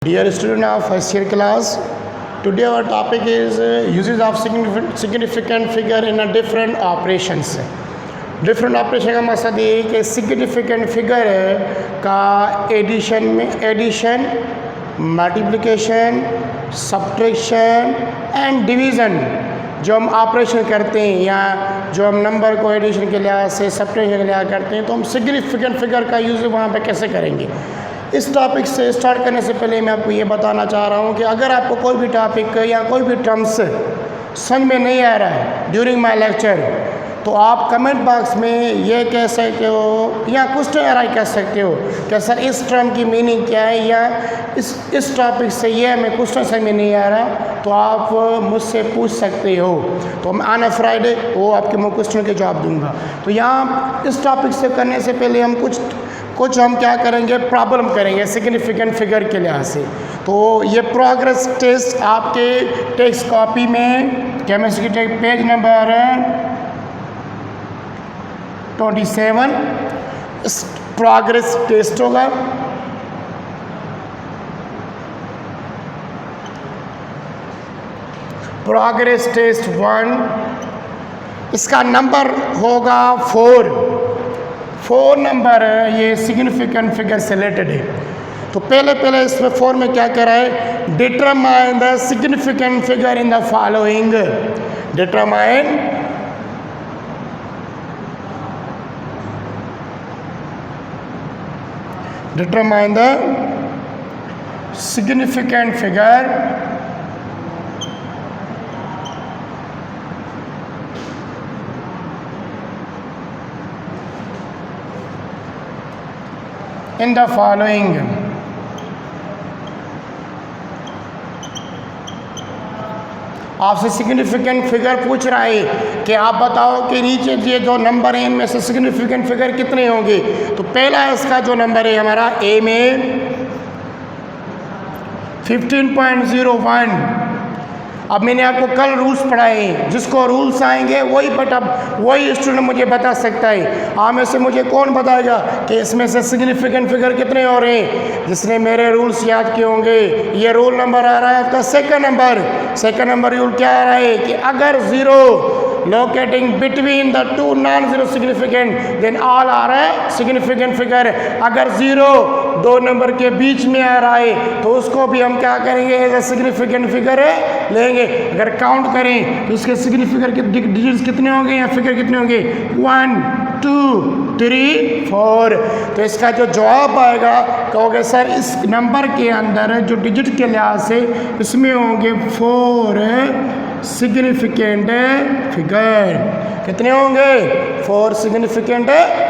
Dear student of first year class, today our topic is uses of significant figure in a different operations. Different operation का मकसद ये है कि significant figure का addition multiplication subtraction and division जो हम operation करते हैं या जो हम नंबर को एडिशन के लिहाज से सब्ट्रैक्शन के लिहाज करते हैं तो हम सिग्निफिकेंट फिगर का यूज़ वहाँ पे कैसे करेंगे। इस टॉपिक से स्टार्ट करने से पहले मैं आपको ये बताना चाह रहा हूँ कि अगर आपको कोई भी टॉपिक या कोई भी टर्म्स समझ में नहीं आ रहा है ड्यूरिंग माय लेक्चर तो आप कमेंट बॉक्स में ये कह सकते हो या क्वेश्चन एराई कर सकते हो कि सर इस टर्म की मीनिंग क्या है या इस टॉपिक से ये हमें क्वेश्चन समझ में नहीं आ रहा तो आप मुझसे पूछ सकते हो। तो मैं आना फ्राइडे वो आपके मैं क्वेश्चन के जवाब दूंगा। तो यहाँ इस टॉपिक से करने से पहले हम कुछ हम क्या करेंगे, प्रॉब्लम करेंगे सिग्निफिकेंट फिगर के लिहाज से। तो ये प्रोग्रेस टेस्ट आपके टेक्स्ट कॉपी में केमिस्ट्री के पेज नंबर 27 प्रोग्रेस टेस्ट होगा। प्रोग्रेस टेस्ट 1 इसका नंबर होगा 4 नंबर ये सिग्निफिकेंट फिगर से रिलेटेड है। तो पहले इसमें 4 में क्या कह रहा है, determine the significant figure in the following. Determine the significant figure in the following। आपसे सिग्निफिकेंट फिगर पूछ रहा है कि आप बताओ कि नीचे ये जो नंबर है इनमें से सिग्निफिकेंट फिगर कितने होंगे। तो पहला इसका जो नंबर है हमारा ए में 15.01। अब मैंने आपको कल रूल्स पढ़ाए हैं, जिसको रूल्स आएंगे वही स्टूडेंट मुझे बता सकता है। आप में से मुझे कौन बताएगा कि इसमें से सिग्निफिकेंट फिगर कितने हो रहे हैं, जिसने मेरे रूल्स याद किए होंगे। ये रूल नंबर आ रहा है आपका सेकंड नंबर रूल क्या आ रहा है कि अगर zero locating between the two non zero significant then all आ रहा है सिग्निफिकेंट फिगर। अगर ज़ीरो 2 नंबर के बीच में आ रहा है तो उसको भी हम क्या करेंगे, एज ए सिग्निफिकेंट फिगर लेंगे। अगर काउंट करें तो उसके सिग्निफिकेंट के डिजिट्स कितने होंगे या फिगर कितने होंगे, 1 2 3 4। तो इसका जो जवाब आएगा कहोगे सर इस नंबर के अंदर जो डिजिट के लिहाज से इसमें होंगे 4 सिग्निफिकेंट फिगर। कितने होंगे, 4 सिग्निफिकेंट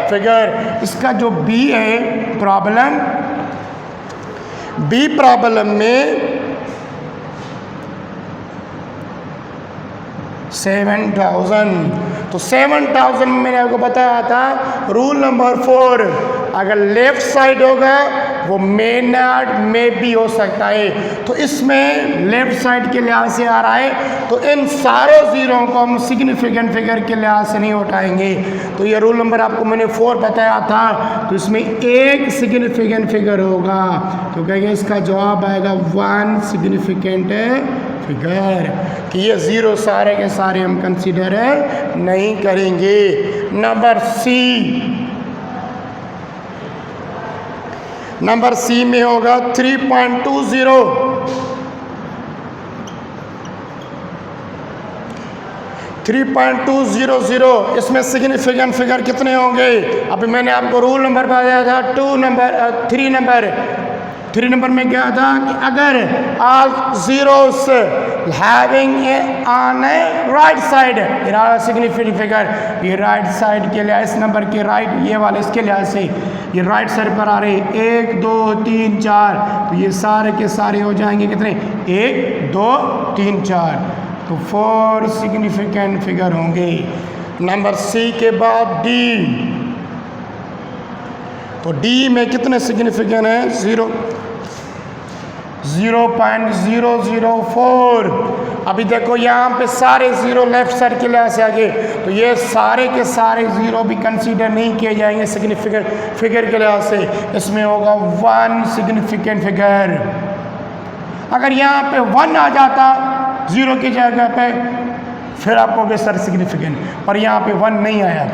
फिगर। इसका जो बी है प्रॉब्लम में 7000। तो 7000 में मैंने आपको बताया था रूल नंबर 4 अगर लेफ्ट साइड होगा वो मे नॉट मे भी हो सकता है। तो इसमें लेफ्ट साइड के लिहाज से आ रहा है तो इन सारे ज़ीरो को हम सिग्निफिकेंट फिगर के लिहाज से नहीं उठाएंगे। तो ये रूल नंबर आपको मैंने 4 बताया था। तो इसमें एक सिग्निफिकेंट फिगर होगा तो कहेंगे इसका जवाब आएगा 1 सिग्निफिकेंट फिगर कि ये ज़ीरो सारे के सारे हम कंसीडर नहीं करेंगे। नंबर सी में होगा 3.20। 3.200 इसमें सिग्निफिकेंट फिगर कितने होंगे। अभी मैंने आपको रूल नंबर बताया था 3 नंबर में क्या था कि अगर all zeros having on right side significant figure, ये राइट साइड के लिए इस नंबर के राइट ये वाले इसके लिहाज से ये राइट साइड पर आ रहे 1 2 3 4। तो ये सारे के सारे हो जाएंगे कितने, 1 2 3 4। तो 4 सिग्निफिकेंट फिगर होंगे। नंबर सी के बाद डी। तो डी में कितने सिग्निफिकेंट है, 0.004। अभी देखो यहाँ पे सारे ज़ीरो लेफ्ट साइड के लिहाज से आगे तो ये सारे के सारे ज़ीरो भी कंसीडर नहीं किए जाएंगे सिग्निफिकेंट फिगर के लिहाज से। इसमें होगा 1 सिग्निफिकेंट फिगर। अगर यहाँ पे 1 आ जाता 0 की जगह पे, फिर आप कहोगे सर सिग्निफिकेंट, पर यहाँ पे 1 नहीं आया,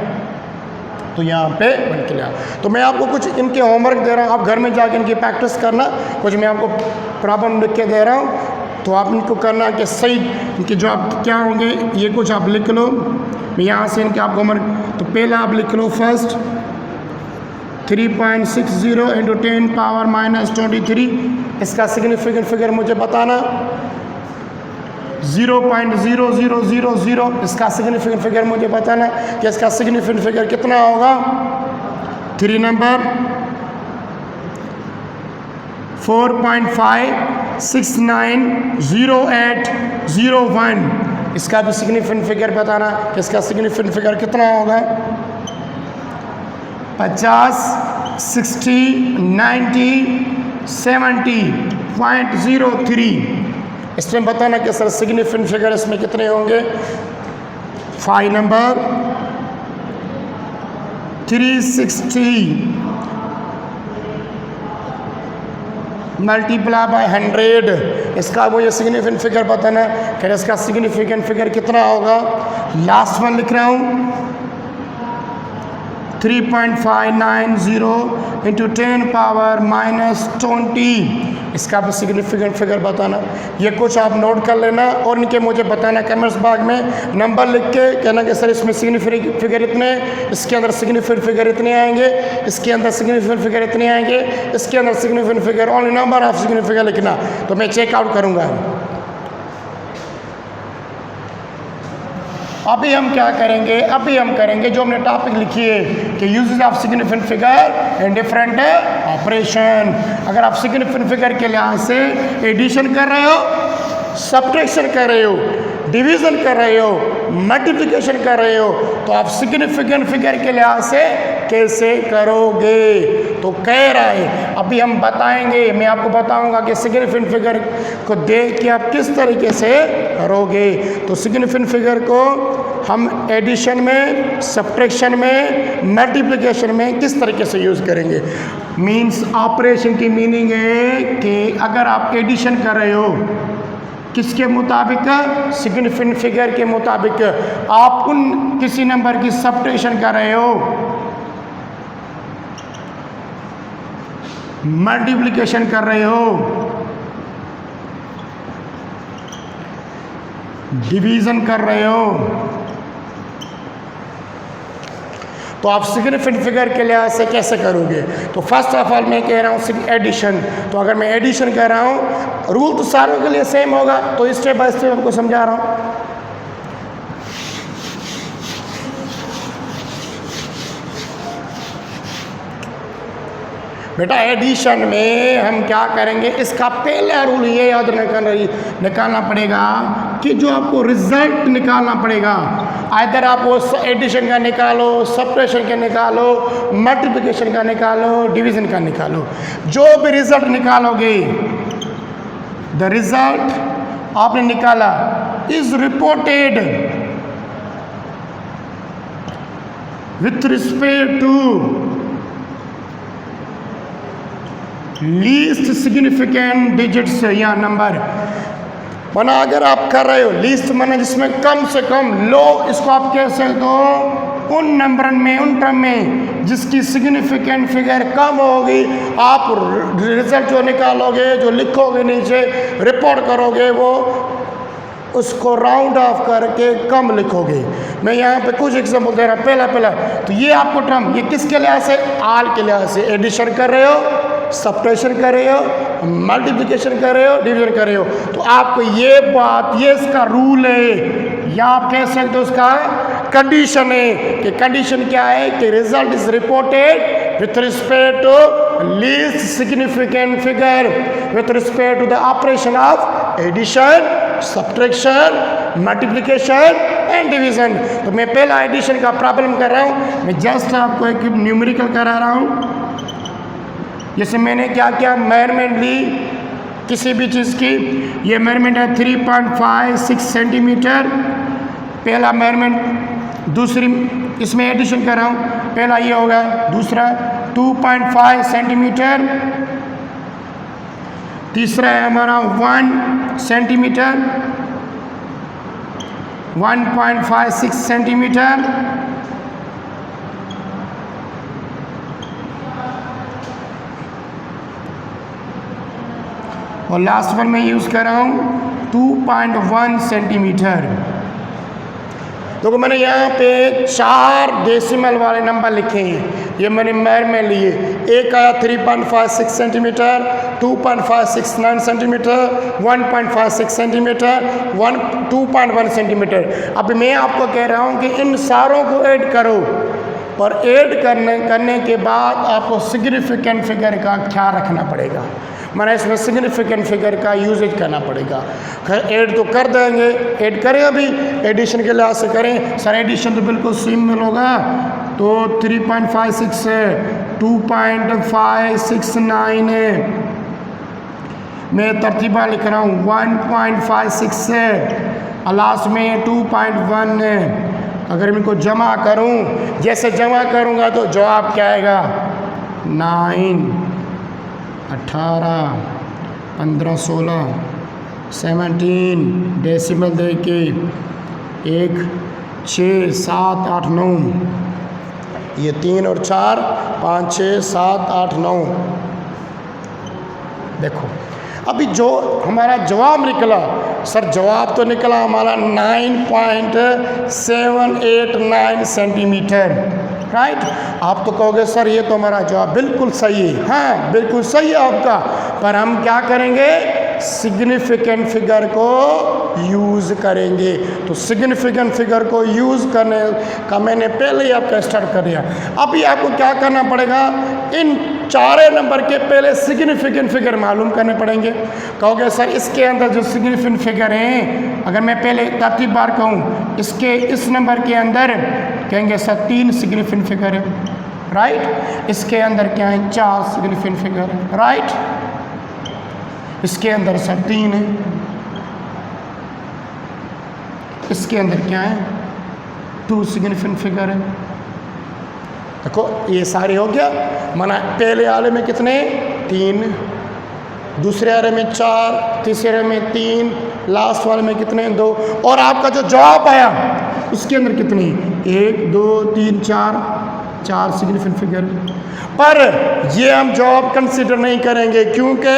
तो यहाँ पे 1 के लिए। तो मैं आपको कुछ इनके होमवर्क दे रहा हूँ, आप घर में जाके इनकी प्रैक्टिस करना। कुछ मैं आपको प्रॉब्लम लिख के दे रहा हूँ, तो आप इनको करना कि सही इनके जो आप क्या होंगे, ये कुछ आप लिख लो। मैं यहाँ से इनके आपको होमवर्क, तो पहला आप लिख लो फर्स्ट 3.60 इंटू 10 पावर -23, इसका सिग्निफिकेंट फिगर मुझे बताना। 0.0000, इसका सिग्निफिकेंट फिगर मुझे बताना कि इसका सिग्निफिकेंट फिगर कितना होगा। 3 नंबर 4.5690801, इसका भी सिग्निफिकेंट फिगर बताना कि इसका सिग्निफिकेंट फिगर कितना होगा। 50, 60, 90, 70.03, इसमें बताना कि सर सिग्निफिकेंट फिगर इसमें कितने होंगे। 5 नंबर 360 मल्टीप्लाई बाय 100, इसका मुझे सिग्निफिकेंट फिगर बताना है, फिर इसका सिग्निफिकेंट फिगर कितना होगा। लास्ट वन लिख रहा हूँ 3.590 इंटू 10 पावर -20, इसका भी सिग्निफिकेंट फिगर बताना। ये कुछ आप नोट कर लेना और इनके मुझे बताना कमेंट्स बॉक्स में, नंबर लिख के कहना कि सर इसमें सिग्निफिकेंट फिगर इतने, इसके अंदर सिग्निफिकेंट फिगर इतने आएंगे, इसके अंदर सिग्निफिकेंट फिगर इतने आएंगे, इसके अंदर significant figure, only number of significant लिखना, तो मैं चेकआउट करूँगा। अभी हम क्या करेंगे, अभी हम करेंगे जो हमने टॉपिक लिखी है कि uses of significant figure in different operation. अगर आप सिग्निफिकेंट फिगर के लिहाज से एडिशन कर रहे हो, सब्ट्रैक्शन कर रहे हो, डिवीज़न कर रहे हो, मल्टीप्लिकेशन कर रहे हो, तो आप सिग्निफिकेंट फिगर के लिहाज से कैसे करोगे। तो कह रहा है अभी हम बताएंगे, मैं आपको बताऊंगा कि सिग्निफिकेंट फिगर को देख के आप किस तरीके से करोगे। तो सिग्निफिकेंट फिगर को हम एडिशन में, सब्ट्रैक्शन में, मल्टीप्लिकेशन में किस तरीके से यूज़ करेंगे। मीन्स ऑपरेशन की मीनिंग है कि अगर आप एडिशन कर रहे हो किसके मुताबिक, सिग्निफिकेंट फिगर के मुताबिक, आप उन किसी नंबर की सब्ट्रैक्शन कर रहे हो, मल्टीप्लिकेशन कर रहे हो, डिवीज़न कर रहे हो, तो आप सिग्निफिकेंट फिगर के लिहाज से कैसे करोगे। तो फर्स्ट ऑफ ऑल मैं कह रहा हूँ एडिशन। तो अगर मैं एडिशन कर रहा हूँ, रूल तो सारों के लिए सेम होगा, तो स्टेप बाय स्टेप आपको समझा रहा हूँ। बेटा एडिशन में हम क्या करेंगे, इसका पहला रूल ये याद निकालना पड़ेगा कि जो आपको रिजल्ट निकालना पड़ेगा, आइदर आप वो एडिशन का निकालो, सब्ट्रैक्शन का निकालो, मल्टीप्लिकेशन का निकालो, डिवीज़न का निकालो, जो भी रिजल्ट निकालोगे, द रिजल्ट आपने निकाला is reported with respect to least significant digits या नंबर। वरना अगर आप कर रहे हो लीस्ट माना जिसमें कम से कम, लो इसको आप कैसे दो उन नंबर में, उन टर्म में जिसकी सिग्निफिकेंट फिगर कम होगी, आप रिजल्ट जो निकालोगे, जो लिखोगे नीचे, रिपोर्ट करोगे, वो उसको राउंड ऑफ करके कम लिखोगे। मैं यहाँ पे कुछ एग्जाम्पल दे रहा हूँ। पहला तो ये आपको टर्म, ये किसके लिहाज से, आल के लिहाज से। एडिशन कर रहे हो, सब्ट्रैक्शन कर रहे हो, मल्टीप्लिकेशन कर रहे हो, डिवीजन कर रहे हो, तो आपको ये बात, ये इसका रूल है, या आप कह सकते हो उसका कंडीशन है कि कंडीशन क्या है कि result is reported with respect to least significant figure with respect to the operation of addition, subtraction, multiplication and division. तो मैं पहला एडिशन का प्रॉब्लम कर रहा हूँ, मैं जस्ट आपको एक न्यूमेरिकल करा रहा हूँ। जैसे मैंने क्या किया, मेजरमेंट ली किसी भी चीज़ की, ये मेजरमेंट है 3.56 सेंटीमीटर, पहला मेजरमेंट। दूसरी इसमें एडिशन कर रहा हूँ, पहला ये होगा, दूसरा 2.5 सेंटीमीटर, तीसरा है हमारा 1 सेंटीमीटर, 1.56 सेंटीमीटर। और लास्ट वन मैं यूज़ कर रहा हूँ 2.1 सेंटीमीटर। देखो मैंने यहाँ पे 4 डेसिमल वाले नंबर लिखे हैं, ये मैंने मैर में लिए। एक आया 3.56 सेंटीमीटर, 2.569 सेंटीमीटर, 1.56 सेंटीमीटर, 2.1 सेंटीमीटर। अब मैं आपको कह रहा हूँ कि इन सारों को ऐड करो, और ऐड करने के बाद आपको सिग्निफिकेंट फिगर का ख्याल रखना पड़ेगा। मैंने इसमें सिग्निफिकेंट फिगर का यूजेज करना पड़ेगा। ऐड तो कर देंगे, ऐड करें, अभी एडिशन के लिहाज से करें। सर एडिशन तो बिल्कुल सिंपल होगा, तो 3.56 से 2.569 है, मैं तरतीबा लिख रहा हूँ 1.56 से लास्ट में 2.1 है। अगर मैं इनको जमा करूँ, जैसे जमा करूँगा तो जवाब क्या आएगा? 9, 18, 15, 16, 17 डेसिमल दे के 1, 6, 7, 8, 9, ये 3 और 4, 5, 6, 7, 8, 9। देखो अभी जो हमारा जवाब निकला, सर जवाब तो निकला हमारा 9.789 सेंटीमीटर, राइट। आप तो कहोगे सर ये तो हमारा जवाब बिल्कुल सही है। हाँ बिल्कुल सही है आपका, पर हम क्या करेंगे? सिग्निफिकेंट फिगर को यूज़ करेंगे। तो सिग्निफिकेंट फिगर को यूज़ करने का मैंने पहले ही आपका स्टार्ट कर दिया। अभी आपको क्या करना पड़ेगा? इन 4 नंबर के पहले सिग्निफिकेंट फिगर मालूम करने पड़ेंगे। कहोगे सर इसके अंदर जो सिग्निफिकेंट फिगर हैं, अगर मैं पहले तरतीब बार कहूँ, इसके इस नंबर के अंदर कहेंगे सर 3 सिग्निफिकेंट फिगर है, राइट। इसके अंदर क्या है? 4 सिग्निफिकेंट फिगर है, राइट। इसके अंदर सर 3 है, इसके अंदर क्या है? 2 सिग्निफिकेंट फिगर है। देखो ये सारे हो गया। माना पहले वाले में कितने? 3, दूसरे वाले में 4, तीसरे में 3, लास्ट वाले में कितने? 2। और आपका जो जवाब आया उसके अंदर कितने? 1, 2, 3, 4 सिग्निफिकेंट फिगर। पर ये हम जवाब कंसीडर नहीं करेंगे, क्योंकि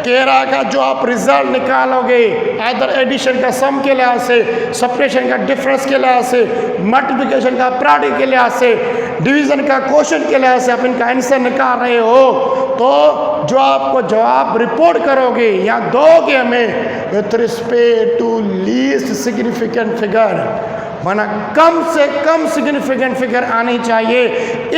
केरा का जो आप रिजल्ट निकालोगे आइदर एडिशन का सम के लिहाज से, सब्ट्रैक्शन का डिफरेंस के लिहाज से, मल्टीप्लिकेशन का प्रोडक्ट के लिहाज से, डिवीजन का क्वोशंट के लिहाज से आप इनका आंसर निकाल रहे हो, तो जो आपको जवाब रिपोर्ट करोगे या दोगे हमें with respect to least significant figure, माना कम से कम सिग्निफिकेंट फिगर आनी चाहिए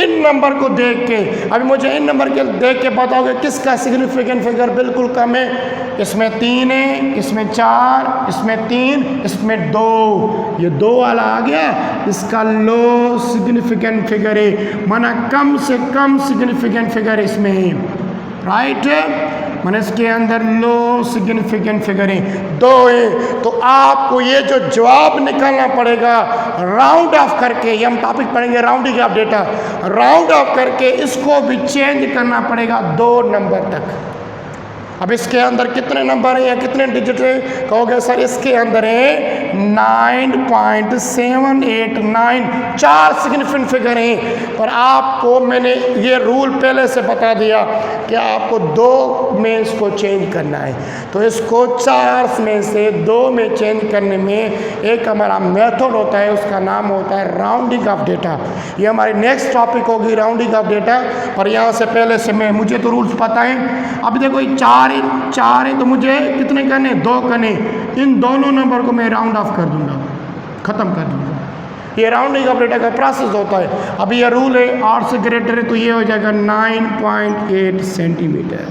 इन नंबर को देख के। अभी मुझे इन नंबर के देख के बताओगे किसका सिग्निफिकेंट फिगर बिल्कुल कम है? इसमें 3 है, इसमें 4, इसमें 3, इसमें 2। ये 2 वाला आ गया, इसका लो सिग्निफिकेंट फिगर है, माना कम से कम सिग्निफिकेंट फिगर इसमें है, राइट। मैंने इसके अंदर लो सिग्निफिकेंट फिगर है, 2 है। तो आपको ये जो जवाब निकालना पड़ेगा राउंड ऑफ करके, ये हम टॉपिक पढ़ेंगे rounding off data, round of करके इसको भी चेंज करना पड़ेगा 2 नंबर तक। अब इसके अंदर कितने नंबर हैं या कितने डिजिट है? कहोगे सर इसके अंदर है 9.789, 4 सिग्निफिकेंट फिगर हैं। पर आपको मैंने ये रूल पहले से बता दिया कि आपको 2 में इसको चेंज करना है, तो इसको 4 में से 2 में चेंज करने में एक हमारा मेथड होता है, उसका नाम होता है राउंडिंग ऑफ डेटा। ये हमारी नेक्स्ट टॉपिक होगी राउंडिंग ऑफ डेटा। पर यहाँ से पहले से मुझे तो रूल्स पता है। अभी देखो 4 है तो मुझे कितने करने? 2 करने। इन दोनों नंबर को मैं राउंड ऑफ कर दूंगा, ख़त्म कर दूंगा। ये राउंडिंग ऑफ डेटा का प्रोसेस होता है। अभी ये रूल है 8 से ग्रेटर है तो ये हो जाएगा 9.8 सेंटीमीटर।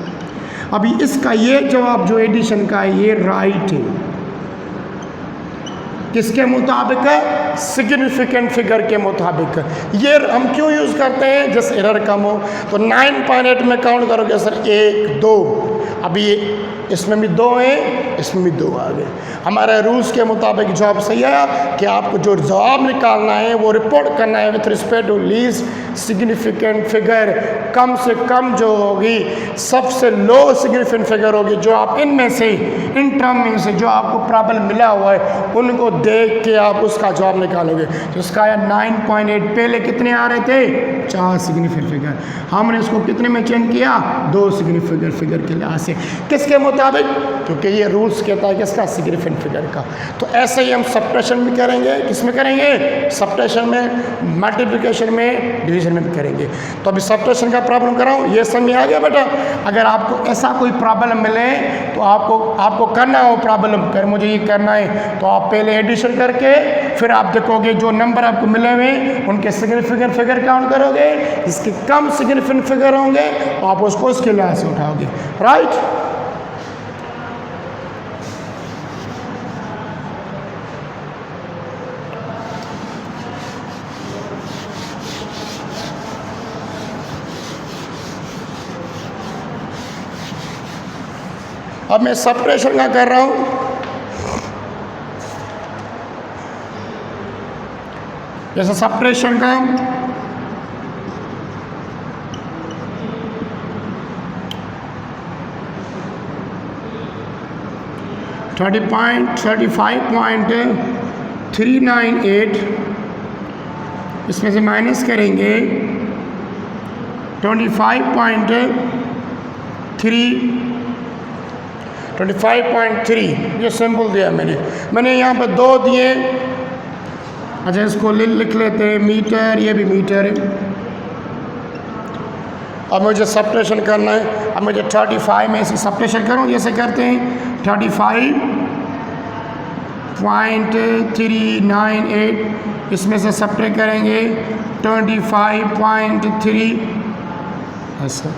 अभी इसका ये जवाब जो एडिशन का है ये राइट है, किसके मुताबिक? सिग्निफिकेंट फिगर के मुताबिक। ये हम क्यों यूज़ करते हैं? जैसे एरर कम हो। तो 9.8 में काउंट करोगे सर 1 2, अभी इसमें भी 2 हैं, इसमें भी 2 आ गए। हमारे रूल्स के मुताबिक जवाब सही आया कि आपको जो जवाब निकालना है वो रिपोर्ट करना है with respect to least significant figure. कम से कम जो होगी, सबसे लो सिग्निफिकेंट फिगर होगी, जो आप इनमें से, इन टर्म में से जो आपको प्रॉब्लम मिला हुआ है उनको देख के आप उसका जवाब निकालोगे। तो इसका 9.8 पहले कितने आ रहे थे? 4 सिग्निफिकेंट फिगर। हमने इसको कितने में चेंज किया? 2 सिग्निफिकेंट फिगर के लिहाज से। किसके मुताबिक? क्योंकि ये रूल्स कहता है किसका? सिग्निफिकेंट फिगर का। तो ऐसे ही हम सब्ट्रैक्शन भी करेंगे। किसमें करेंगे? सब्ट्रैक्शन में, मल्टीप्लिकेशन में, डिवीजन में भी करेंगे। तो अभी सब्ट्रैक्शन का प्रॉब्लम कराऊं, ये समझ आ गया बेटा? अगर आपको ऐसा कोई प्रॉब्लम मिले तो आपको करना हो प्रॉब्लम, कर मुझे ये करना है, तो आप पहले एडिशन करके फिर आप देखोगे जो नंबर आपको मिले हुए उनके सिग्निफिकेंट फिगर काउंट करोगे, जिसके कम सिग्निफिकेंट फिगर होंगे आप उसको उसके लिहाज से उठाओगे। राइट? अब मैं सब्ट्रैक्शन का कर रहा हूं। जैसे सब्ट्रैक्शन का 35.398, इसमें से माइनस करेंगे 25.3, ये सिंपल दिया मैंने यहाँ पर 2 दिए। अच्छा, इसको लिख लेते हैं मीटर, ये भी मीटर है। अब मुझे सब्ट्रैक्शन करना है। अब मुझे 35 में से सब्ट्रैक्शन करूँ, जैसे करते हैं 35.398, इसमें से सब्ट्रैक्ट करेंगे 25.3। ऐसा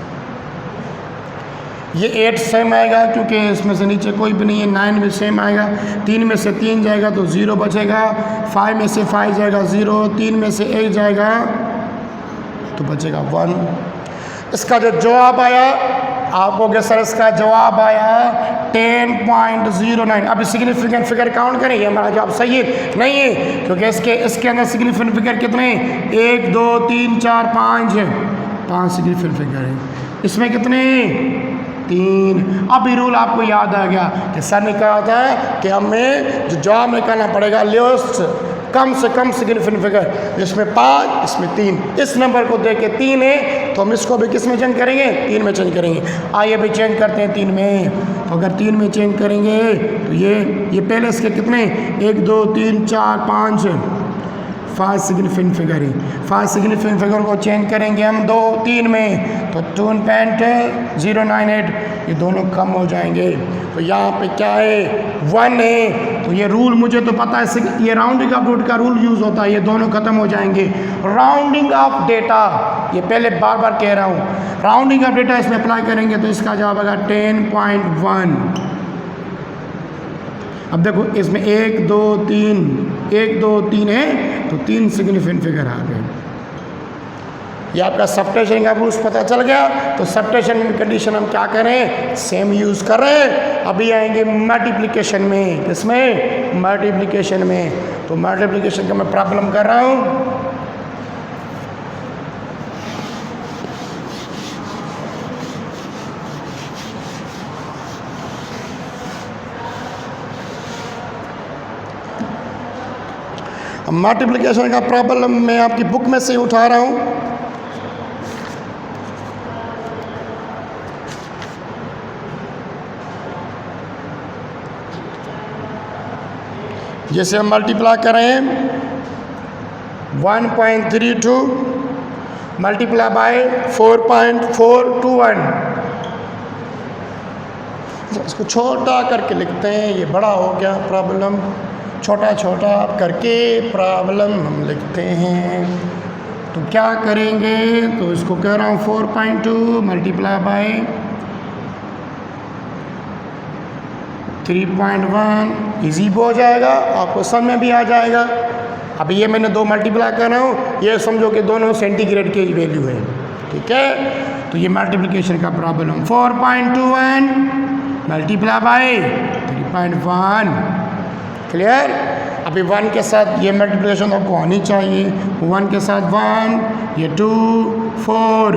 ये 8 सेम आएगा क्योंकि इसमें से नीचे कोई भी नहीं है। 9 भी सेम आएगा। 3 में से 3 जाएगा तो 0 बचेगा। 5 में से 5 जाएगा 0। 3 में से 1 जाएगा तो बचेगा 1। इसका जो जवाब आया आपको क्या सर? इसका जवाब आया 10.09। अब सिग्निफिकेंट फिगर काउंट करें, ये हमारा जवाब सही है नहीं है, क्योंकि इसके अंदर सिग्निफिकेंट फिगर कितने हैं? 1 2 3 4 5 है। 5 सिग्निफिकेंट फिगर है। इसमें कितने? 3। अब ये रूल आपको याद आ गया कि सर ने कहा था कि हमें जो जवाब निकालना पड़ेगा लोएस्ट, कम से कम सिग्निफिकेंट फिगर, जिसमें 5, इसमें 3। इस नंबर को देख के 3 है तो हम इसको भी किस में चेंज करेंगे? 3 में चेंज करेंगे। आइए भी चेंज करते हैं 3 में। तो अगर 3 में चेंज करेंगे तो ये पहले इसके कितने? 1 2 3 4 5 5 सिग्निफिकेंट फिगर है। 5 सिग्निफिकेंट फिगर को चेंज करेंगे हम 2 3 में, तो 2.098, ये दोनों कम हो जाएंगे। तो यहाँ पे क्या है? 1 है। तो ये रूल मुझे तो पता है, ये राउंडिंग ऑफ डेटा का रूल यूज़ होता है। ये दोनों खत्म हो जाएंगे। राउंडिंग ऑफ डेटा, ये पहले बार बार कह रहा हूँ, राउंडिंग ऑफ डेटा इसमें अप्लाई करेंगे तो इसका जवाब आएगा 10.1। अब देखो इसमें 1 2 3 है तो 3 सिग्निफिकेंट फिगर आ गए। ये आपका सब्ट्रैक्शन का रूल्स पता चल गया। तो सब्ट्रैक्शन में कंडीशन हम क्या करें? सेम यूज़ कर रहे हैं। अभी आएंगे मल्टीप्लिकेशन में। किसमें? मल्टीप्लिकेशन में। तो मल्टीप्लिकेशन का मैं प्रॉब्लम कर रहा हूँ। मल्टीप्लिकेशन का प्रॉब्लम मैं आपकी बुक में से ही उठा रहा हूँ। जैसे हम मल्टीप्लाई करें 1.32 मल्टीप्लाई बाय 4.421, इसको छोटा करके लिखते हैं। ये बड़ा हो गया प्रॉब्लम, छोटा छोटा करके प्रॉब्लम हम लिखते हैं। तो क्या करेंगे? तो इसको कह रहा हूँ 4.2 मल्टीप्लाई बाय 3.1 इजी हो जाएगा, आपको समझ में भी आ जाएगा। अब ये मैंने 2 मल्टीप्लाई कर रहा हूँ, ये समझो कि दोनों सेंटीग्रेड की वैल्यू है, ठीक है। तो ये मल्टीप्लिकेशन का प्रॉब्लम 4.21 मल्टीप्लाई बाय 3.1, क्लियर। अभी 1 के साथ ये मल्टीप्लिकेशन आपको आनी चाहिए, 1 के साथ 1, ये 2, 4,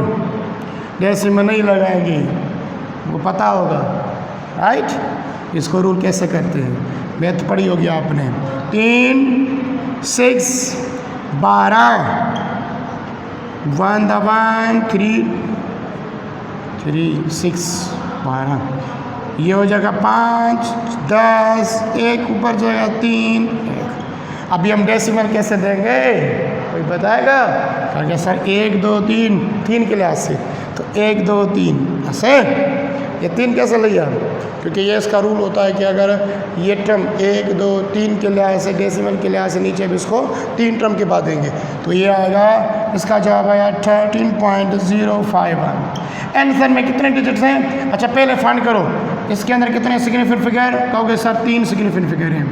डेसिमल नहीं लगाएंगे, वो पता होगा, राइट। इसको रूल कैसे करते हैं, मैथ पढ़ी होगी आपने। 3, 6, 12, 1 1 3 3 6 12, ये हो जाएगा 5 10, 1 ऊपर जाएगा 3 1। अभी हम डेसिमल कैसे देंगे, कोई बताएगा? कहेंगे सर 1 2 3 3 के लिहाज से, तो 1 2 3 ऐसे। ये 3 कैसे लिया, क्योंकि ये इसका रूल होता है कि अगर ये टर्म 1 2 3 के लिहाज से, डेसिमल के लिहाज से नीचे भी इसको 3 टर्म के बाद देंगे, तो ये आएगा, इसका जवाब आया 13.051। आंसर में कितने डिजिट्स हैं? अच्छा पहले फाइंड करो इसके अंदर कितने सिग्निफिकेंट फिगर, कहोगे सर 3 सिग्निफिकेंट फिगर हैं।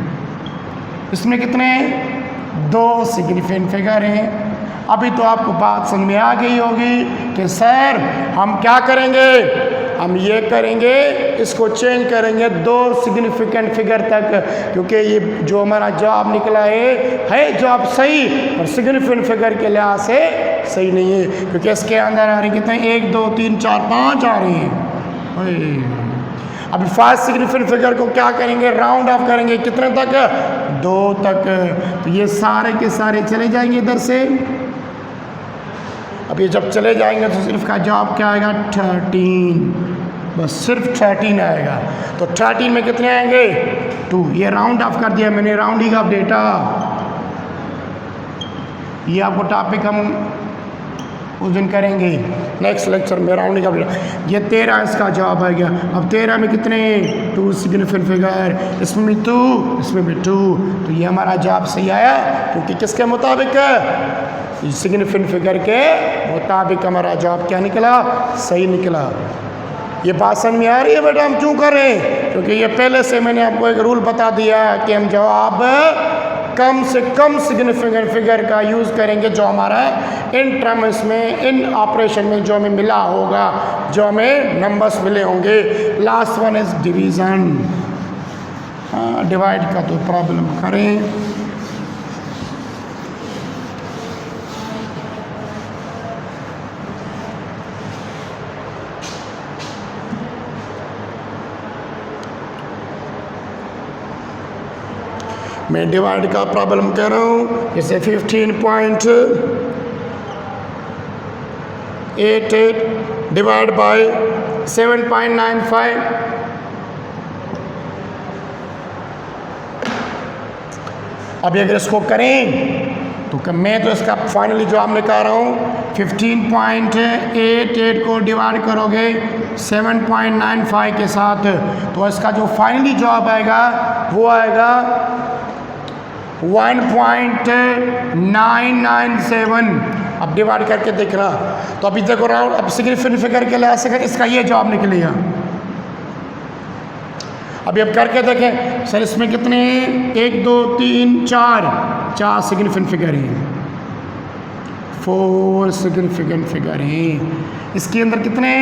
इसमें कितने? 2 सिग्निफिकेंट फिगर हैं। अभी तो आपको बात समझ में आ गई होगी कि सर हम क्या करेंगे, हम ये करेंगे, इसको चेंज करेंगे 2 सिग्निफिकेंट फिगर तक, क्योंकि ये जो हमारा जवाब निकला है जवाब सही, और सिग्निफिकेंट फिगर के लिहाज से सही नहीं है, क्योंकि इसके अंदर आ रहे कितने, 1 2 3 4 5 आ रहे हैं। अभी 5 सिग्निफिकेंट फिगर को क्या करेंगे, राउंड ऑफ करेंगे, कितने तक? 2 तक। तो ये सारे के सारे चले जाएंगे इधर से। अब ये जब चले जाएंगे तो सिर्फ का जवाब क्या आएगा, 13, बस सिर्फ 13 आएगा। तो 13 में कितने आएंगे, 2। ये राउंड ऑफ कर दिया मैंने, राउंडिंग ऑफ डेटा। ये आपको टॉपिक हम उस दिन करेंगे नेक्स्ट लेक्चर में, राउंडिंग ऑफ डेटा। ये 13 इसका जवाब आ गया। अब 13 में कितने, 2 सिग्निफिकेंट फिगर, इसमें भी 2, इसमें भी 2, तो ये हमारा जवाब सही आया, क्योंकि किसके मुताबिक, सिग्निफिकेंट फिगर के मुताबिक हमारा जवाब क्या निकला, सही निकला। ये बात समझ में आ रही है बेटा, हम क्यों कर रहे हैं? क्योंकि ये पहले से मैंने आपको एक रूल बता दिया कि हम जवाब कम से कम सिग्निफिकेंट फिगर का यूज़ करेंगे, जो हमारा इन टर्म्स में, इन ऑपरेशन में जो हमें मिला होगा, जो हमें नंबर्स मिले होंगे। Last one is division. हाँ, डिवाइड का तो प्रॉब्लम करें। मैं डिवाइड का प्रॉब्लम कर रहा हूँ, जैसे 15.88 डिवाइड बाय 7.95। अभी अगर इसको करें तो मैं तो इसका फाइनली जवाब निकाल रहा हूँ, 15.88 को डिवाइड करोगे 7.95 के साथ, तो इसका जो फाइनली जवाब आएगा वो आएगा 1.997। अब डिवाइड करके देखना, तो अभी देखो राउंड, अब सिग्निफिकेंट फिगर के लिहाज से इसका ये जवाब निकलेगा। अभी अब करके देखें, सर इसमें कितने, 1 2 3 4 सिग्निफिकेंट फिगर हैं, 4 सिग्निफिकेंट फिगर हैं। इसके अंदर कितने,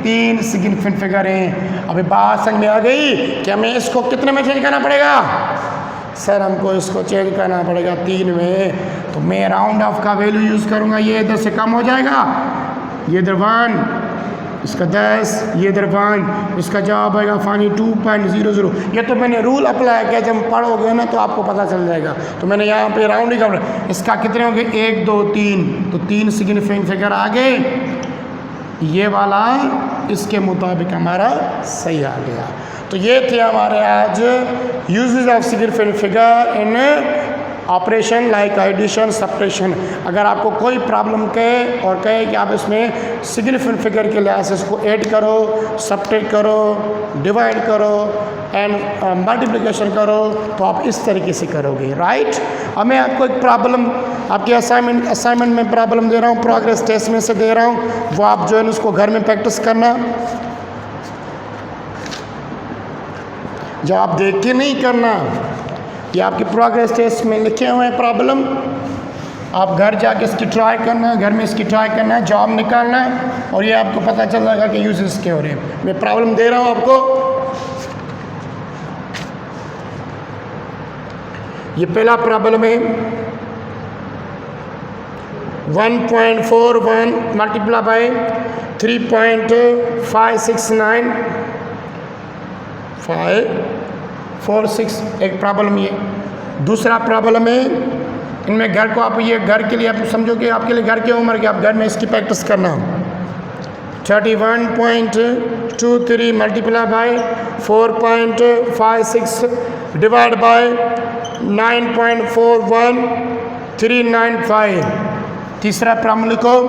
3 सिग्निफिकेंट फिगर हैं। अभी बात समझ में आ गई कि हमें इसको कितने में चेंज करना पड़ेगा? सर हमको इसको चेंज करना पड़ेगा 3 में। तो मैं राउंड ऑफ का वैल्यू यूज़ करूँगा, ये इधर से कम हो जाएगा, ये इधर 1, इसका 10, ये इधर 1, इसका जवाब आएगा फानी 2.00। ये तो मैंने रूल अप्लाई किया, जब पढ़ोगे ना तो आपको पता चल जाएगा। तो मैंने यहाँ पे राउंडिंग कर, इसका कितने होंगे, 1 2 3, तो 3 सिग्निफिकेंट फिगर आ गए। ये वाला इसके मुताबिक हमारा सही आ गया। तो ये थे हमारे आज uses of significant figure in operation like addition, subtraction. अगर आपको कोई प्रॉब्लम कहे और कहे कि आप इसमें सिग्निफिकेंट फिगर के लिहाज से इसको ऐड करो, सब्ट्रैक्ट करो, डिवाइड करो एंड मल्टीप्लिकेशन करो, तो आप इस तरीके से करोगे, राइट। अब मैं आपको एक प्रॉब्लम, आपके असाइनमेंट में प्रॉब्लम दे रहा हूँ, प्रोग्रेस टेस्ट में से दे रहा हूँ, वो आप जो है उसको घर में प्रैक्टिस करना। जो आप देख के नहीं करना। ये आपकी प्रोग्रेस टेस्ट में लिखे हुए हैं प्रॉब्लम, आप घर जाके इसकी ट्राई करना है, घर में इसकी ट्राई करना है, जॉब निकालना है, और ये आपको पता चल जाएगा कि यूजेस क्या हो रहे हैं। मैं प्रॉब्लम दे रहा हूँ आपको। ये पहला प्रॉब्लम है 1.41 मल्टीप्लाई बाय 3.569 एक प्रॉब्लम ये। दूसरा प्रॉब्लम है, इनमें घर को आप ये घर के लिए आप समझो कि आपके लिए घर की उम्र के आप घर में इसकी प्रैक्टिस करना। 31.23 मल्टीप्लाई बाय 4.56 डिवाइड बाय 9.41395। तीसरा प्रॉब्लम लिखो।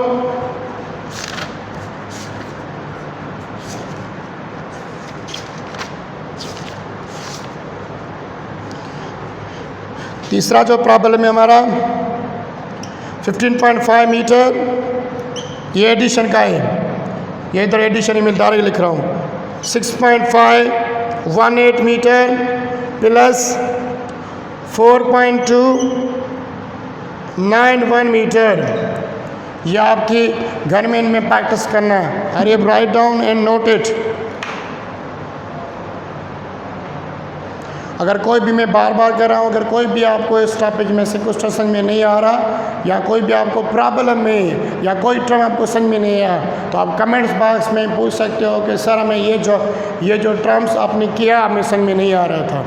तीसरा जो प्रॉब्लम है हमारा 15.5 मीटर, ये एडिशन का है, ये इधर एडिशन ही मिलदार लिख रहा हूँ। 6.518 मीटर प्लस 4.291 मीटर। ये आपकी घर में इनमें प्रैक्टिस करना है। अरे write down and note it. अगर कोई भी, मैं बार बार कर रहा हूँ, अगर कोई भी आपको इस टॉपिक में से कुछ समझ में नहीं आ रहा, या कोई भी आपको प्रॉब्लम में या कोई टर्म आपको समझ में नहीं आया, तो आप कमेंट्स बॉक्स में पूछ सकते हो कि सर हमें ये जो टर्म्स आपने किया हमें समझ में नहीं आ रहा था।